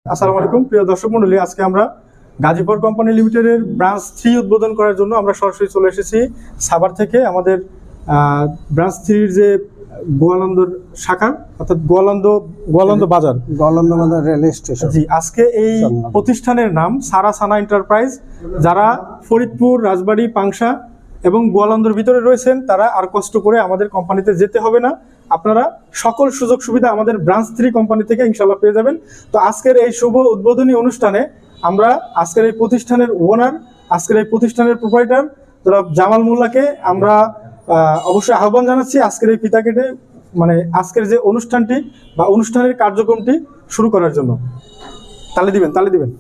আসসালামু আলাইকুম প্রিয় দর্শক মণ্ডলী, আজকে আমরা গাজীপুর কোম্পানি লিমিটেডের ব্রাঞ্চ 3 উদ্বোধন করার জন্য আমরা সরাসরি চলে এসেছি সাভার থেকে। আমাদের ব্রাঞ্চ 3 যে গোয়ালন্দর শাখা, অর্থাৎ গোয়ালন্দ বাজার রেল স্টেশন। জি, আজকে এই প্রতিষ্ঠানের নাম সারা সানা এন্টারপ্রাইজ। যারা ফরিদপুর, রাজবাড়ী, পাংশা এবং গোয়ালন্দর ভিতরে রয়েছেন তারা আর কষ্ট করে আমাদের কোম্পানিতে যেতে হবে না। আপনারা সকল সুযোগ সুবিধা আমাদের ব্রাঞ্চ 3 কোম্পানি থেকে ইনশাল্লাহ পেয়ে যাবেন। তো আজকের এই শুভ উদ্বোধনী অনুষ্ঠানে আমরা আজকের এই প্রতিষ্ঠানের ওনার, আজকের এই প্রতিষ্ঠানের প্রোপাইটার জনাব জামাল মোল্লাকে আমরা অবশ্যই আহ্বান জানাচ্ছি আজকের এই পিতাকেটে আজকের যে অনুষ্ঠানটি বা অনুষ্ঠানের কার্যক্রমটি শুরু করার জন্য। তালি দিবেন।